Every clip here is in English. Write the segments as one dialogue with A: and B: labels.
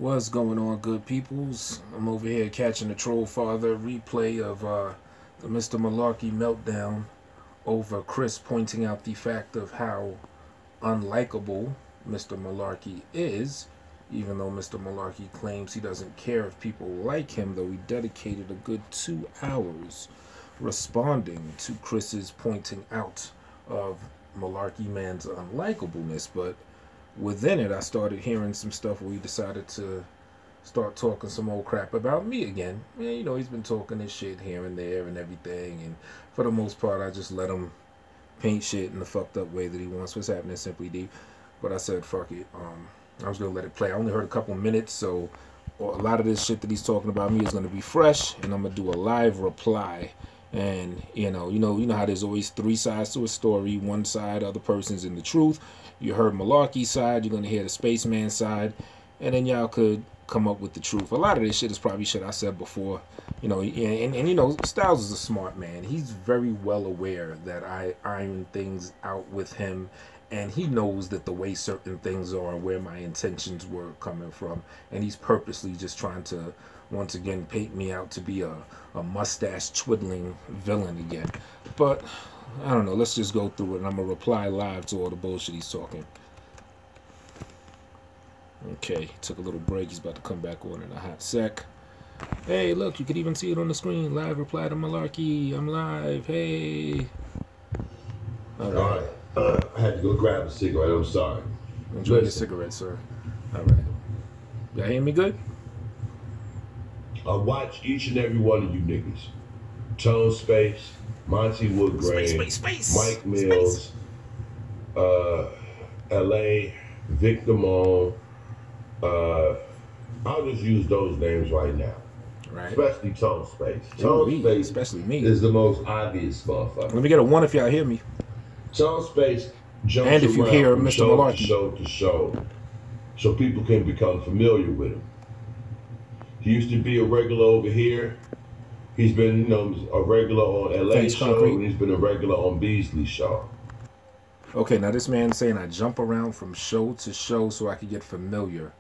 A: What's going on, good peoples? I'm over here catching the Troll Father replay of the Mr. Malarky meltdown over Chris pointing out the fact of how unlikable Mr. Malarky is, even though Mr. Malarky claims he doesn't care if people like him, though he dedicated a good 2 hours responding to Chris's pointing out of Malarky Man's unlikableness. But within it, I started hearing some stuff where he decided to start talking some old crap about me again. Yeah, you know, he's been talking his shit here and there and everything, and for the most part, I just let him paint shit in the fucked up way that he wants. What's happening, Simply D? But I said, fuck it. I was gonna let it play. I only heard a couple minutes, so a lot of this shit that he's talking about me is gonna be fresh, and I'm gonna do a live reply. And you know how there's always 3 sides to a story. One side, other person's in the truth. You heard Malarky's side, you're gonna hear the spaceman side, and then y'all could come up with the truth. A lot of this shit is probably shit I said before, you know. And you know, Styles is a smart man. He's very well aware that I iron things out with him, and he knows that the way certain things are and where my intentions were coming from, and he's purposely just trying to once again paint me out to be a mustache twiddling villain again. But I don't know, let's just go through it, and I'm gonna reply live to all the bullshit he's talking. Okay, took a little break. He's about to come back on in a hot sec. Hey, look, you could even see it on the screen. Live reply to Malarky. I'm live. Hey.
B: All right. I had to go grab a cigarette. I'm sorry.
A: Enjoy your cigarette, sir. All right. Y'all hear me good?
B: I watch each and every one of you niggas. Tone Space, Monty Woodgrain,
A: Space.
B: Mike Mills, L.A., Vic Damone. I'll just use those names right now.
A: Right.
B: Especially Tone Space. Tone Space,
A: especially me,
B: is the most obvious motherfucker.
A: Let me get a 1 if y'all hear me.
B: Tone Space jumps
A: and if you hear
B: from
A: Mr.
B: show
A: Malarky.
B: to show to show, so people can become familiar with him. He used to be a regular over here. He's been, you know, a regular on LA show,
A: Concrete.
B: and he's been a regular on Beasley show.
A: Okay, now this man's saying I jump around from show to show so I can get familiar.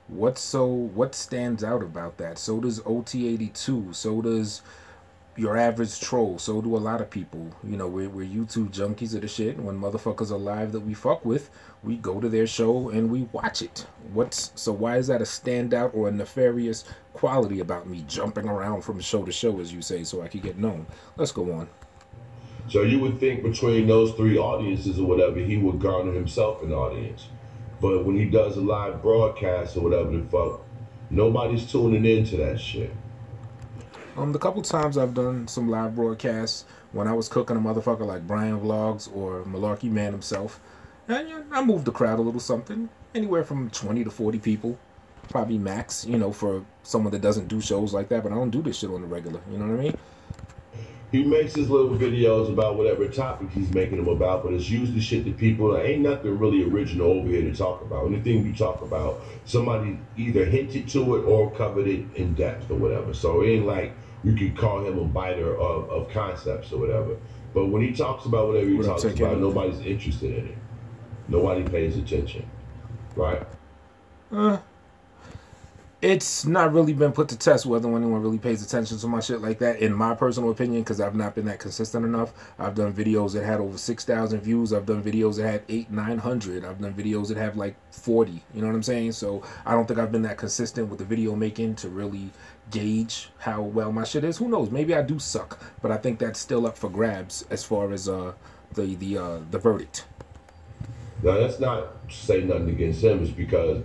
A: What stands out about that? So does OT82. So does your average troll. So do a lot of people. You know, we're YouTube junkies of the shit. And when motherfuckers are live that we fuck with, we go to their show and we watch it. So why is that a standout or a nefarious quality about me jumping around from show to show, as you say, so I can get known? Let's go on.
B: So you would think between those 3 audiences or whatever, he would garner himself an audience. But when he does a live broadcast or whatever the fuck, nobody's tuning into that shit.
A: The couple times I've done some live broadcasts when I was cooking a motherfucker like Brian Vlogs or Malarky Man himself, and I moved the crowd a little something, anywhere from 20 to 40 people, probably max, you know, for someone that doesn't do shows like that. But I don't do this shit on the regular, you know what I mean?
B: He makes his little videos about whatever topic he's making them about, but it's usually shit that people, there ain't nothing really original over here to talk about. Anything you talk about, somebody either hinted to it or covered it in depth or whatever. So it ain't like you could call him a biter of concepts or whatever. But when he talks about whatever he talks about, nobody's interested in it. Nobody pays attention, right?
A: It's not really been put to test whether anyone really pays attention to my shit like that, in my personal opinion, because I've not been that consistent enough. I've done videos that had over 6,000 views. I've done videos that had 800, 900. I've done videos that have like 40. You know what I'm saying? So I don't think I've been that consistent with the video making to really gauge how well my shit is. Who knows? Maybe I do suck, but I think that's still up for grabs as far as the verdict.
B: Now that's not to say nothing against him. It's because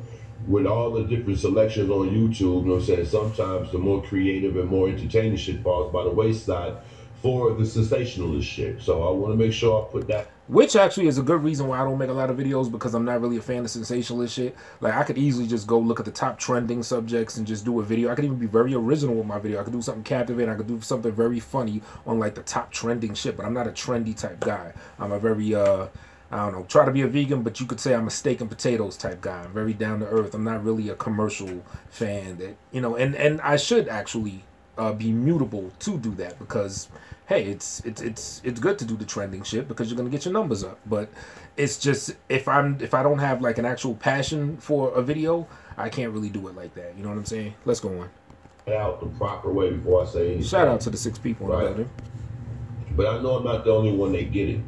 B: with all the different selections on YouTube, you know what I'm saying, sometimes the more creative and more entertaining shit falls by the wayside for the sensationalist shit. So I want to make sure I put that.
A: Which actually is a good reason why I don't make a lot of videos, because I'm not really a fan of sensationalist shit. Like, I could easily just go look at the top trending subjects and just do a video. I could even be very original with my video. I could do something captivating. I could do something very funny on, like, the top trending shit. But I'm not a trendy type guy. I'm a very, I don't know, try to be a vegan, but you could say I'm a steak and potatoes type guy. I'm very down to earth. I'm not really a commercial fan that, you know, and I should actually be mutable to do that, because hey, it's good to do the trending shit because you're gonna get your numbers up. But it's just, if I don't have like an actual passion for a video, I can't really do it like that. You know what I'm saying? Let's go on.
B: Out the proper way before I say anything.
A: Shout out to the 6 people in the building.
B: But I know I'm not the only one that get it.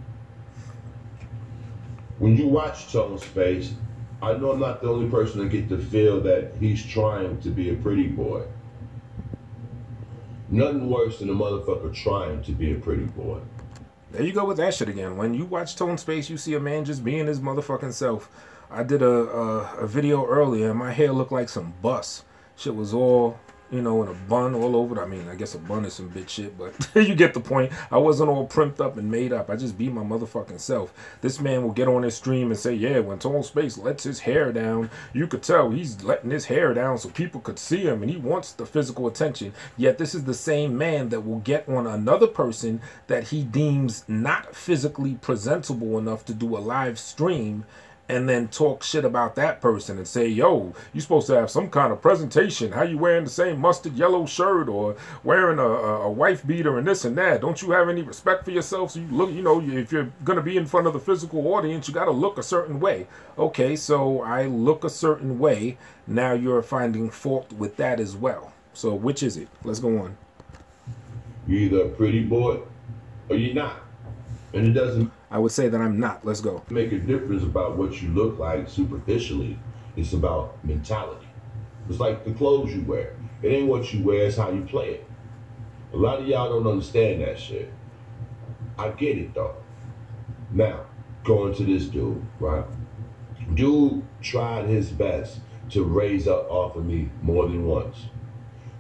B: When you watch Tone Space, I know I'm not the only person that get to feel that he's trying to be a pretty boy. Nothing worse than a motherfucker trying to be a pretty boy.
A: There you go with that shit again. When you watch Tone Space, you see a man just being his motherfucking self. I did a video earlier, and my hair looked like some bus. Shit was all, in a bun all over. I mean, I guess a bun is some bitch shit, but you get the point. I wasn't all primped up and made up. I just be my motherfucking self. This man will get on his stream and say, yeah, when Tone Space lets his hair down, you could tell he's letting his hair down so people could see him, and he wants the physical attention. Yet this is the same man that will get on another person that he deems not physically presentable enough to do a live stream, and then talk shit about that person and say, yo, you supposed to have some kind of presentation. How you wearing the same mustard yellow shirt or wearing a wife beater and this and that? Don't you have any respect for yourself? So you look, if you're going to be in front of the physical audience, you got to look a certain way. Okay, so I look a certain way. Now you're finding fault with that as well. So which is it? Let's go on.
B: You're either a pretty boy or you're not. And it doesn't.
A: I would say that I'm not. Let's go.
B: Make a difference about what you look like superficially. It's about mentality. It's like the clothes you wear. It ain't what you wear, it's how you play it. A lot of y'all don't understand that shit. I get it though. Now, going to this dude, right? Dude tried his best to raise up off of me more than once.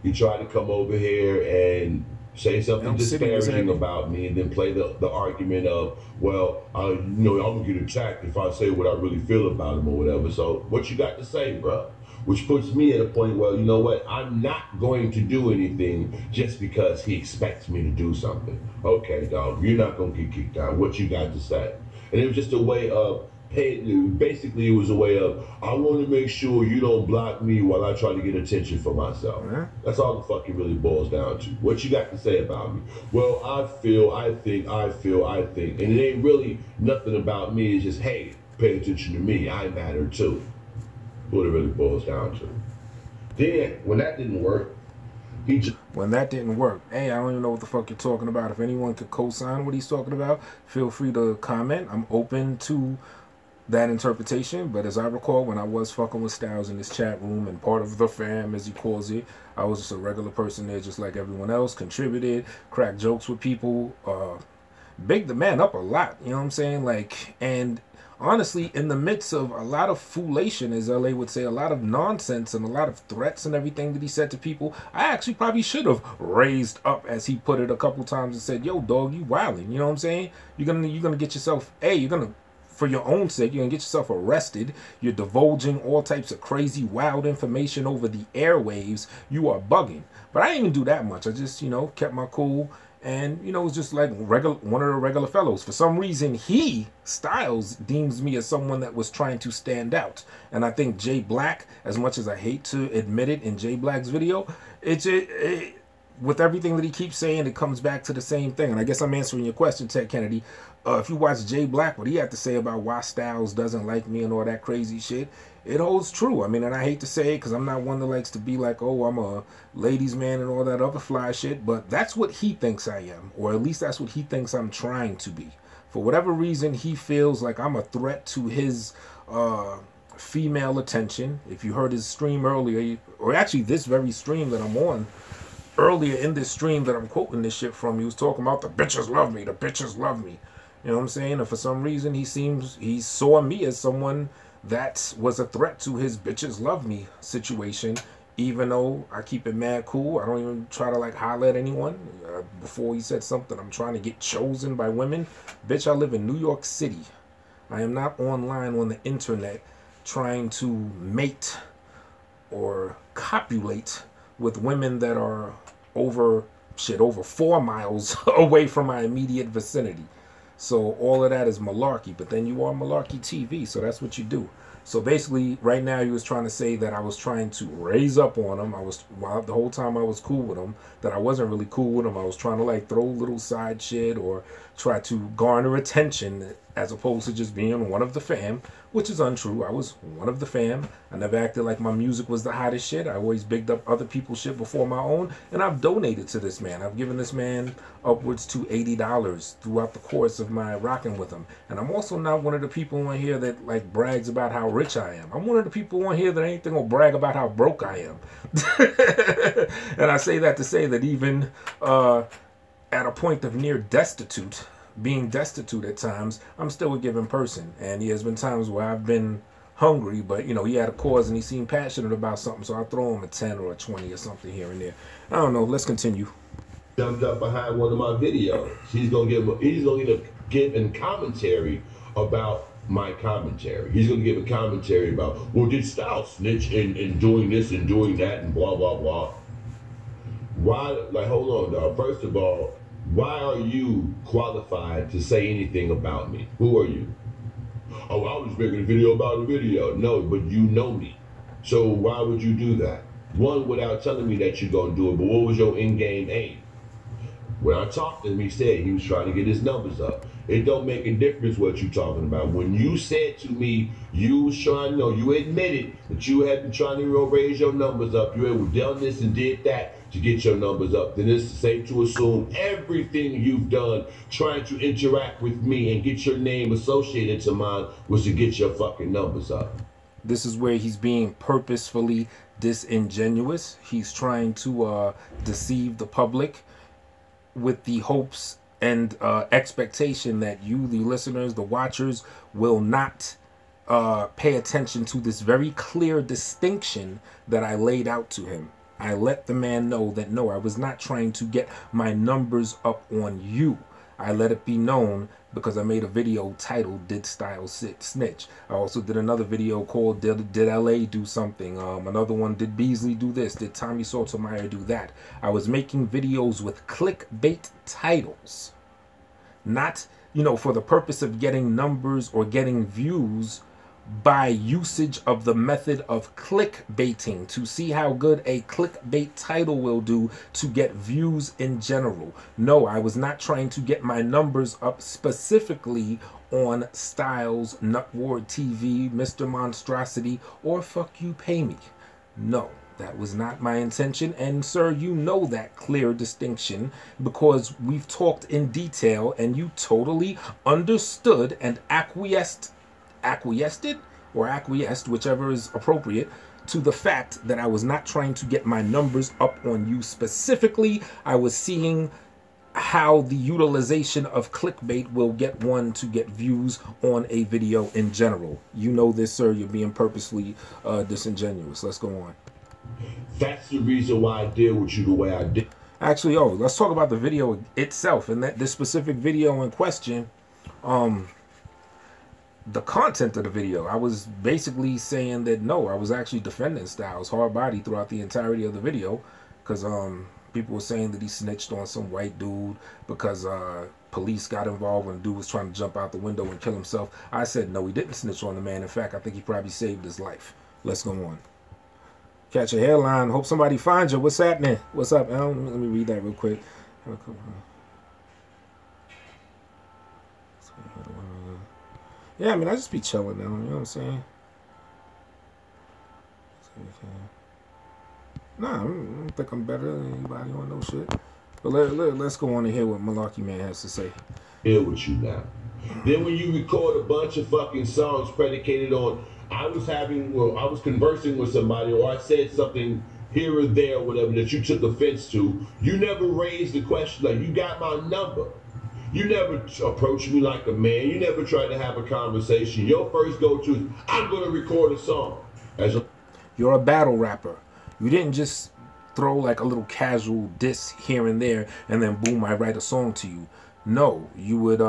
B: He tried to come over here and say something disparaging about me and then play the argument of, well, I'm gonna get attacked if I say what I really feel about him or whatever. So what you got to say, bro? Which puts me at a point where, you know what, I'm not going to do anything just because he expects me to do something. Okay, dog, you're not gonna get kicked out. What you got to say? And it was just a way of basically, it was a way of, I want to make sure you don't block me while I try to get attention for myself. That's all the fuck it really boils down to. What you got to say about me? Well, I feel, I think. And it ain't really nothing about me. It's just, hey, pay attention to me. I matter too. What it really boils down to. Then, when that didn't work, hey,
A: I don't even know what the fuck you're talking about. If anyone could co-sign what he's talking about, feel free to comment. I'm open to that interpretation, but as I recall, when I was fucking with Styles in this chat room and part of the fam, as he calls it, I was just a regular person there, just like everyone else, contributed, cracked jokes with people, big the man up a lot, you know what I'm saying? Like, and honestly, in the midst of a lot of foolation, as LA would say, a lot of nonsense and a lot of threats and everything that he said to people, I actually probably should have raised up, as he put it a couple times, and said, yo, dog, you wilding, you know what I'm saying? You're gonna get yourself, for your own sake, you're going to get yourself arrested. You're divulging all types of crazy, wild information over the airwaves. You are bugging. But I didn't even do that much. I just, kept my cool. And, it was just like one of the regular fellows. For some reason, Styles, deems me as someone that was trying to stand out. And I think Jay Black, as much as I hate to admit it in Jay Black's video, with everything that he keeps saying, it comes back to the same thing. And I guess I'm answering your question, Ted Kennedy. If you watch Jay Black, what he had to say about why Styles doesn't like me and all that crazy shit, it holds true. I mean, and I hate to say it because I'm not one that likes to be like, oh, I'm a ladies' man and all that other fly shit. But that's what he thinks I am. Or at least that's what he thinks I'm trying to be. For whatever reason, he feels like I'm a threat to his female attention. If you heard his stream earlier, or actually this very stream that I'm on, earlier in this stream that I'm quoting this shit from, he was talking about the bitches love me, the bitches love me. You know what I'm saying? And for some reason, he saw me as someone that was a threat to his bitches love me situation, even though I keep it mad cool. I don't even try to like holler at anyone. Before he said something, I'm trying to get chosen by women. Bitch, I live in New York City. I am not online on the internet trying to mate or copulate with women that are over 4 miles away from my immediate vicinity. So all of that is malarkey, but then you are Malarky TV, so that's what you do. So basically, right now he was trying to say that I was trying to raise up on him. The whole time I was cool with him, that I wasn't really cool with him. I was trying to like throw little side shit or try to garner attention as opposed to just being one of the fam, which is untrue. I was one of the fam. I never acted like my music was the hottest shit. I always bigged up other people's shit before my own, and I've donated to this man. I've given this man upwards to $80 throughout the course of my rocking with him. And I'm also not one of the people on here that like brags about how rich I am. I'm one of the people on here that ain't gonna brag about how broke I am. And I say that to say that even at a point of near destitute, being destitute at times, I'm still a giving person. And there's been times where I've been hungry, but you know, he had a cause and he seemed passionate about something, so I throw him a 10 or a 20 or something here and there. I don't know. Let's continue.
B: Jumped up behind one of my videos. He's gonna give a commentary about my commentary. He's gonna give a commentary about, well, did Styles snitch in doing this and doing that and blah blah blah. Why? Like, hold on, dog. First of all, why are you qualified to say anything about me? Who are you? Oh, I was making a video about a video. No, but you know me. So why would you do that? One, without telling me that you're gonna do it, but what was your in-game aim? When I talked to him, he said he was trying to get his numbers up. It don't make a difference what you're talking about. When you said to me, you was trying, no, you admitted that you had been trying to raise your numbers up. You had done this and did that to get your numbers up. Then it's safe to assume everything you've done trying to interact with me and get your name associated to mine was to get your fucking numbers up.
A: This is where he's being purposefully disingenuous. He's trying to deceive the public with the hopes and expectation that you, the listeners, the watchers, will not pay attention to this very clear distinction that I laid out to him. I let the man know that no, I was not trying to get my numbers up on you. I let it be known because I made a video titled "Did Styles Snitch?" I also did another video called "Did LA do something?" Another one, "Did Beasley do this? Did Tommy Sotomayor do that?" I was making videos with clickbait titles, not, you know, for the purpose of getting numbers or getting views, by usage of the method of clickbaiting to see how good a clickbait title will do to get views in general. No, I was not trying to get my numbers up specifically on Styles, Nutward TV, Mr. Monstrosity, or Fuck You Pay Me. No, that was not my intention. And sir, you know that clear distinction because we've talked in detail and you totally understood and acquiesced, whichever is appropriate, to the fact that I was not trying to get my numbers up on you specifically. I was seeing how the utilization of clickbait will get one to get views on a video in general. You know this, sir. You're being purposely disingenuous. Let's go on.
B: That's the reason why I deal with you the way I did.
A: Actually, let's talk about the video itself. And that this specific video in question, the content of the video, I was basically saying that no, I was actually defending Styles hard body throughout the entirety of the video because people were saying that he snitched on some white dude because police got involved when the dude was trying to jump out the window and kill himself. I said no, he didn't snitch on the man. In fact, I think he probably saved his life. Let's go on. Catch a headline. Hope somebody finds you. What's happening? What's up? Let me read that real quick. Yeah, I mean, I just be chilling now, you know what I'm saying? Nah, I don't think I'm better than anybody on no shit. But let's go on and hear what Malarky Man has to say.
B: Here with you now. Then when you record a bunch of fucking songs predicated on, I was conversing with somebody or I said something here or there or whatever that you took offense to, you never raised the question, like, you got my number. You never approached me like a man. You never tried to have a conversation. Your first go-to is, I'm going to record a song.
A: You're a battle rapper. You didn't just throw like a little casual diss here and there and then boom, I write a song to you. No, you would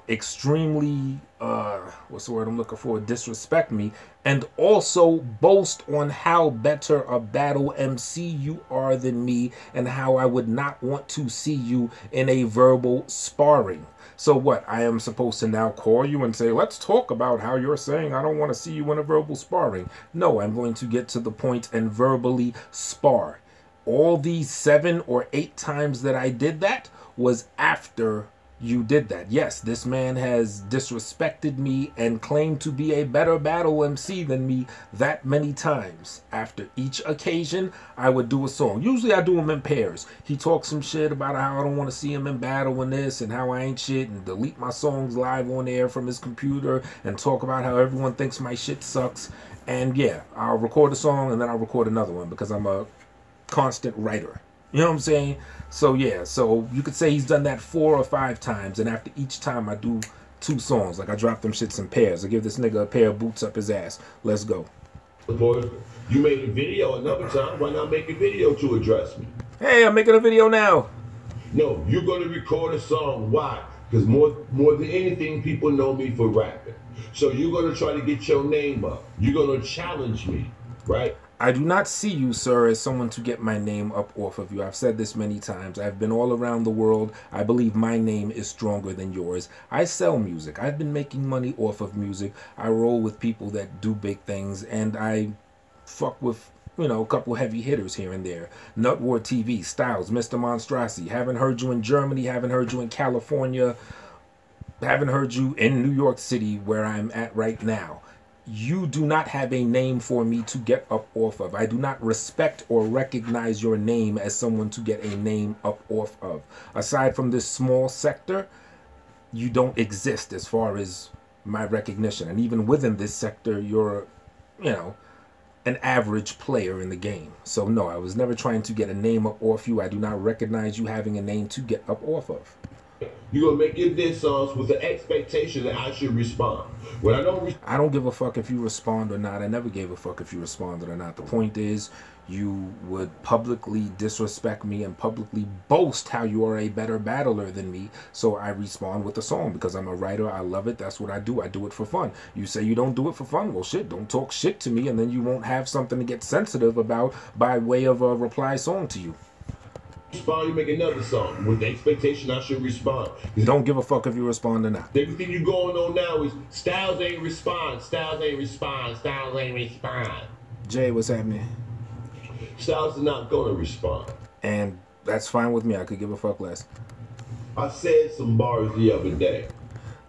A: extremely, what's the word I'm looking for, disrespect me, and also boast on how better a battle MC you are than me and how I would not want to see you in a verbal sparring. So what, I am supposed to now call you and say, let's talk about how you're saying I don't want to see you in a verbal sparring. No, I'm going to get to the point and verbally spar. All these 7 or 8 times that I did that was after You did that. Yes, this man has disrespected me and claimed to be a better battle MC than me that many times. After each occasion, I would do a song. Usually I do them in pairs. He talks some shit about how I don't want to see him in battle and this and how I ain't shit and delete my songs live on air from his computer and talk about how everyone thinks my shit sucks. And yeah, I'll record a song and then I'll record another one because I'm a constant writer. You know what I'm saying? So yeah, so you could say he's done that 4 or 5 times, and after each time I do 2 songs. Like I drop them shits in pairs. I give this nigga a pair of boots up his ass. Let's go.
B: You made a video another time. Why not make a video to address me?
A: Hey, I'm making a video now.
B: No, you're gonna record a song. Why? Because more than anything, people know me for rapping. So you're gonna try to get your name up. You're gonna challenge me, right?
A: I do not see you, sir, as someone to get my name up off of you. I've said this many times. I've been all around the world. I believe my name is stronger than yours. I sell music. I've been making money off of music. I roll with people that do big things, and I fuck with, you know, a couple heavy hitters here and there. Nutwar TV, Styles, Mr. Monstrosity. Haven't heard you in Germany. Haven't heard you in California. Haven't heard you in New York City, where I'm at right now. You do not have a name for me to get up off of. I do not respect or recognize your name as someone to get a name up off of. Aside from this small sector, you don't exist as far as my recognition. And even within this sector, you're, you know, an average player in the game. So no, I was never trying to get a name up off you. I do not recognize you having a name to get up off of.
B: You're gonna make your diss songs with the expectation that I should respond. When I
A: don't give a fuck if you respond or not. I never gave a fuck if you responded or not. The point is, you would publicly disrespect me and publicly boast how you are a better battler than me. So I respond with a song because I'm a writer. I love it. That's what I do. I do it for fun. You say you don't do it for fun. Well, shit, don't talk shit to me, and then you won't have something to get sensitive about by way of a reply song to you.
B: Respond, you make another song with the expectation I should respond.
A: Don't give a fuck if you respond or not.
B: Everything you going on now is Styles ain't respond, Styles ain't respond, Styles ain't respond.
A: Jay, what's happening?
B: Styles is not gonna respond.
A: And that's fine with me. I could give a fuck less.
B: I said some bars the other day.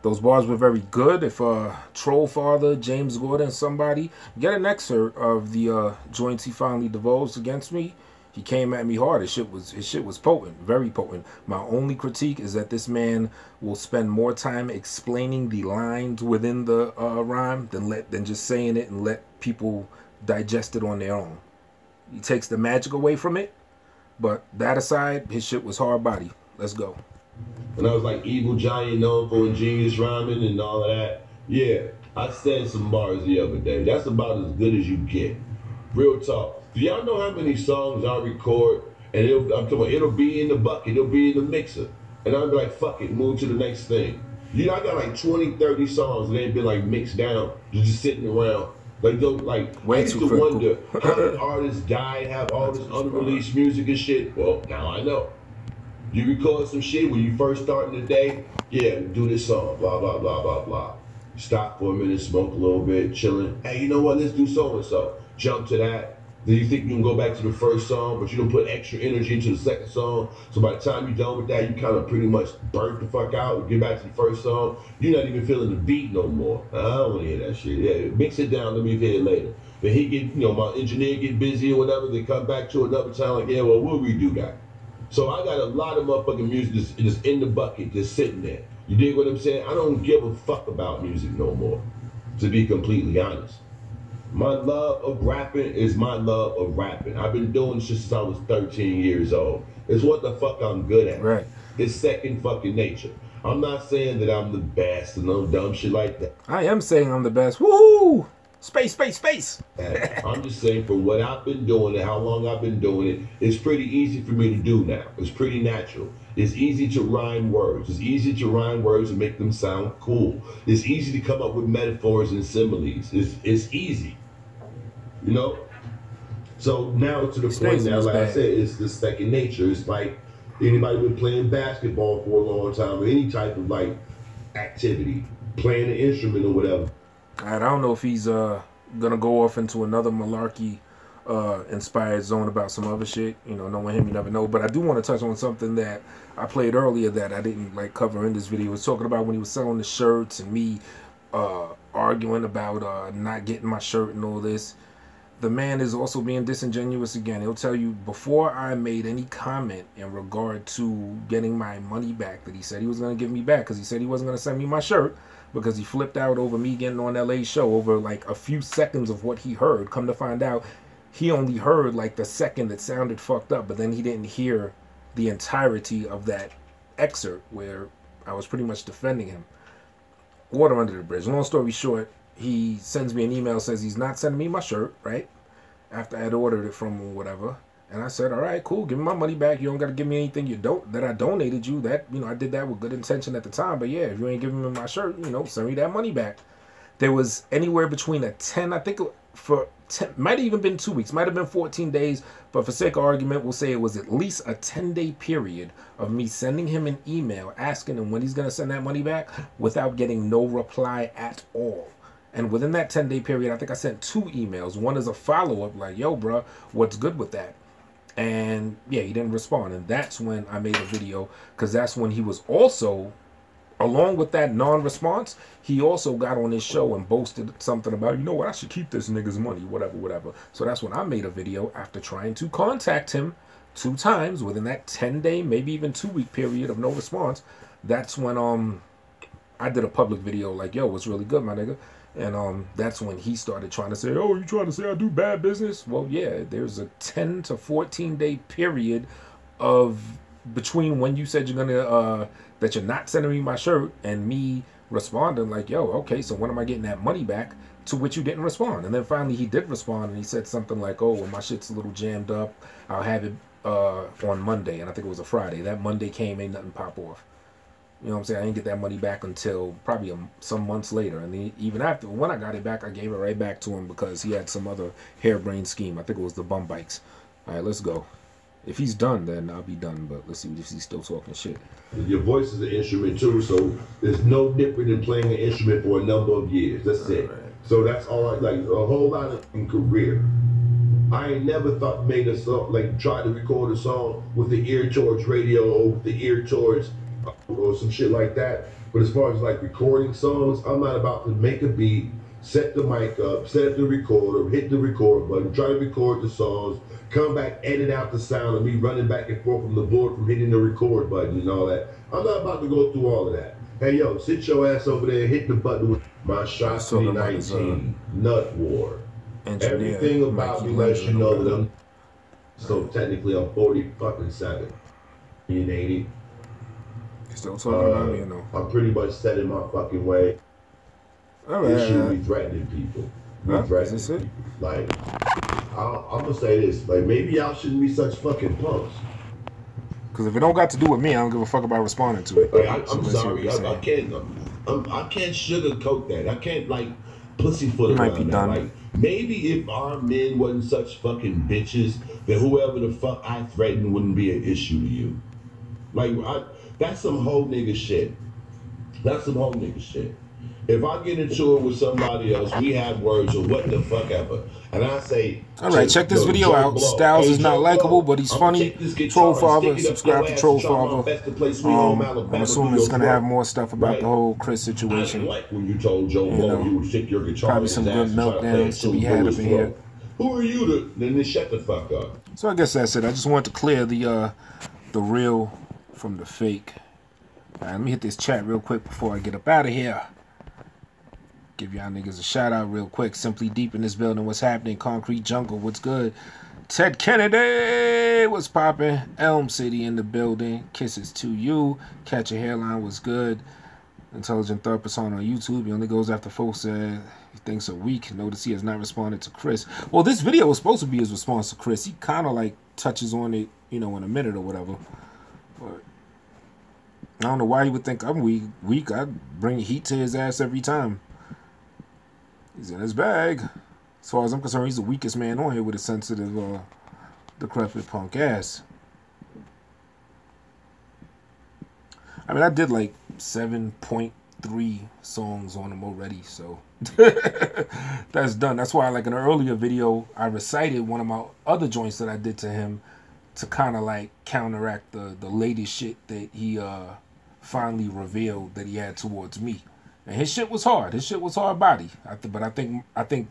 A: Those bars were very good. If Troll Father, James Gordon, somebody get an excerpt of the joints he finally divulged against me. He came at me hard. His shit was potent, very potent. My only critique is that this man will spend more time explaining the lines within the rhyme than just saying it and let people digest it on their own. He takes the magic away from it, but that aside, his shit was hard body. Let's go.
B: When I was like evil giant known for ingenious rhyming and all of that, yeah, I said some bars the other day. That's about as good as you get. Real talk. Do y'all know how many songs I record and it'll be in the bucket, it'll be in the mixer, and I'll be like, fuck it, move to the next thing. You know, I got like 20, 30 songs that ain't been like mixed down, just sitting around. Like, I used to wonder how did artists die and have all this unreleased music and shit. Well, now I know. You record some shit when you first starting the day, yeah, do this song, blah, blah, blah, blah, blah. Stop for a minute, smoke a little bit, chilling. Hey, you know what, let's do so-and-so. Jump to that. Then you think you can go back to the first song, but you don't put extra energy into the second song. So by the time you're done with that, you kind of pretty much burnt the fuck out. Get back to the first song. You're not even feeling the beat no more. I don't want to hear that shit. Yeah, mix it down. Let me hear it later. Then he get, my engineer get busy or whatever. They come back to another time like, yeah, well, we'll redo that. So I got a lot of motherfucking music just in the bucket, just sitting there. You dig what I'm saying? I don't give a fuck about music no more, to be completely honest. My love of rapping is my love of rapping. I've been doing this since I was 13 years old. It's what the fuck I'm good at.
A: Right.
B: It's second fucking nature. I'm not saying that I'm the best and no dumb shit like that.
A: I am saying I'm the best. Woohoo! Space, space, space.
B: I'm just saying for what I've been doing and how long I've been doing it, it's pretty easy for me to do now. It's pretty natural. It's easy to rhyme words. It's easy to rhyme words and make them sound cool. It's easy to come up with metaphors and similes. It's easy. You know? So now to the point now, like I said, it's the second nature. It's like anybody been playing basketball for a long time or any type of like activity, playing an instrument or whatever.
A: All right, I don't know if he's gonna go off into another Malarky inspired zone about some other shit. You know, knowing him, you never know. But I do want to touch on something that I played earlier that I didn't like cover in this video. It was talking about when he was selling the shirts and me arguing about not getting my shirt and all this. The man is also being disingenuous again. He'll tell you, before I made any comment in regard to getting my money back that he said he was going to give me back, because he said he wasn't going to send me my shirt because he flipped out over me getting on LA show over like a few seconds of what he heard. Come to find out, he only heard like the second that sounded fucked up, but then he didn't hear the entirety of that excerpt where I was pretty much defending him. Water under the bridge. Long story short, he sends me an email, says he's not sending me my shirt, right? After I had ordered it from him or whatever. And I said, all right, cool, give me my money back. You don't got to give me anything that I donated you. That, you know, I did that with good intention at the time. But yeah, if you ain't giving me my shirt, you know, send me that money back. There was anywhere between a 10, I think for 10, might have even been 2 weeks, might have been 14 days. But for sake of argument, we'll say it was at least a 10-day period of me sending him an email asking him when he's going to send that money back without getting no reply at all. And within that 10-day period, I think I sent 2 emails. One is a follow-up, like, yo, bro, what's good with that? And, yeah, he didn't respond. And that's when I made a video, because that's when he was also, along with that non-response, he also got on his show and boasted something about, you know what, I should keep this nigga's money, whatever, whatever. So that's when I made a video after trying to contact him 2 times within that 10-day, maybe even 2-week period of no response. That's when I did a public video like, yo, what's really good, my nigga? And that's when he started trying to say, oh, you trying to say I do bad business? Well, yeah, there's a 10 to 14-day period of between when you said you're gonna that you're not sending me my shirt and me responding like, yo, okay, so when am I getting that money back? To which you didn't respond. And then finally he did respond, and he said something like, oh, well, my shit's a little jammed up, I'll have it on Monday. And I think it was a Friday. That Monday came, ain't nothing pop off. You know what I'm saying? I didn't get that money back until probably some months later. And even after, when I got it back, I gave it right back to him because he had some other harebrained scheme. I think it was the bum bikes. All right, let's go. If he's done, then I'll be done. But let's see if he's still talking shit.
B: Your voice is an instrument too, so there's no different than playing an instrument for a number of years. That's it. Right. So that's all I like. A whole lot of in career. I ain't never thought made a song, like try to record a song with the ear towards radio or with the ear towards or some shit like that. But as far as like recording songs, I'm not about to make a beat, set the mic up, set the recorder, hit the record button, try to record the songs, come back, edit out the sound of me running back and forth from the board from hitting the record button and all that. I'm not about to go through all of that. Hey yo, sit your ass over there and hit the button with my Shot 2019 Nut War. Everything about me lets you know that I'm so technically I'm 40 fucking 7. You ain't it?
A: Still talking about me, you know.
B: I'm pretty much set in my fucking way.
A: All right.
B: It should be threatening people. Threatening people. Like, I'm gonna say this. Like, maybe y'all shouldn't be such fucking punks.
A: Because if it don't got to do with me, I don't give a fuck about responding to it.
B: Like, I'm sorry. I can't sugarcoat that. I can't like pussyfoot around that. Like, maybe if our men wasn't such fucking bitches, then whoever the fuck I threatened wouldn't be an issue to you. Like, that's some whole nigga shit. That's some whole nigga shit. If I get into it with somebody else, we have words or what the fuck ever, and I say,
A: all right, check this video out. Styles is not likable, but he's funny. Troll Father, subscribe to Troll Father. I'm assuming it's gonna have more stuff about the whole Chris situation.
B: Like when you told Joe Blow you would stick your guitar.
A: Probably some good meltdowns to be had up in here.
B: Who are you to then shut the fuck up?
A: So I guess that's it. I just wanted to clear the real from the fake. All right, let me hit this chat real quick before I get up out of here. Give y'all niggas a shout out real quick. Simply Deep in this building. What's happening? Concrete Jungle. What's good? Ted Kennedy. What's popping? Elm City in the building. Kisses to you. Catch a Hairline. What's good? Intelligent Third Person on YouTube. He only goes after folks that he thinks are weak. Notice he has not responded to Chris. Well, this video was supposed to be his response to Chris. He kind of like touches on it, you know, in a minute or whatever. But I don't know why he would think I'm weak. I bring heat to his ass every time. He's in his bag. As far as I'm concerned, he's the weakest man on here with a sensitive, decrepit punk ass. I mean, I did like 7.3 songs on him already, so That's done. That's why, like in an earlier video, I recited one of my other joints that I did to him to kind of like counteract the latest shit that he finally revealed that he had towards me. And his shit was hard. His shit was hard body. But I think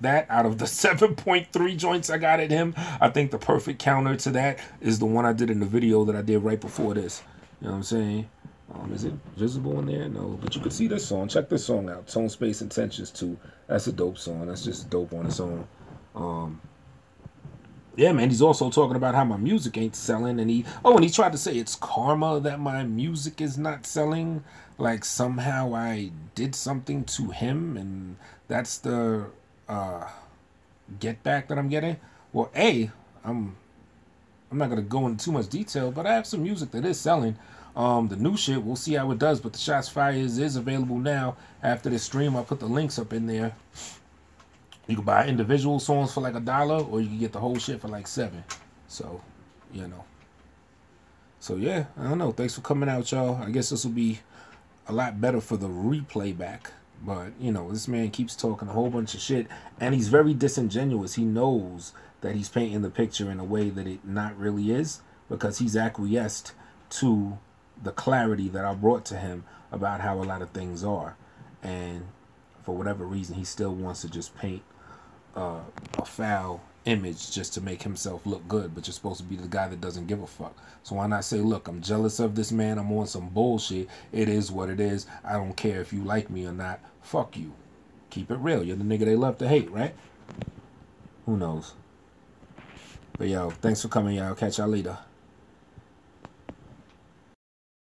A: that out of the 7.3 joints I got at him, I think the perfect counter to that is the one I did in the video that I did right before this. You know what I'm saying? Is it visible in there? No, but you can see this song. Check this song out. Tone, Space, Intentions 2. That's a dope song. That's just dope on its own. Yeah, man, he's also talking about how my music ain't selling, and he tried to say it's karma that my music is not selling. Like somehow I did something to him, and that's the get back that I'm getting. Well, I'm not gonna go into too much detail, but I have some music that is selling. The new shit, we'll see how it does, but the Shots Fire is available now. After this stream, I'll put the links up in there. You can buy individual songs for like $1, or you can get the whole shit for like $7. So, you know. So yeah, I don't know. Thanks for coming out, y'all. I guess this will be a lot better for the replay back. But, you know, this man keeps talking a whole bunch of shit, and he's very disingenuous. He knows that he's painting the picture in a way that it not really is, because he's acquiesced to the clarity that I brought to him about how a lot of things are. And for whatever reason, he still wants to just paint a foul image just to make himself look good, but you're supposed to be the guy that doesn't give a fuck. So why not say, look, I'm jealous of this man, I'm on some bullshit, it is what it is, I don't care if you like me or not, fuck you. Keep it real. You're the nigga they love to hate, right? Who knows? But yo, thanks for coming, y'all. Catch y'all later.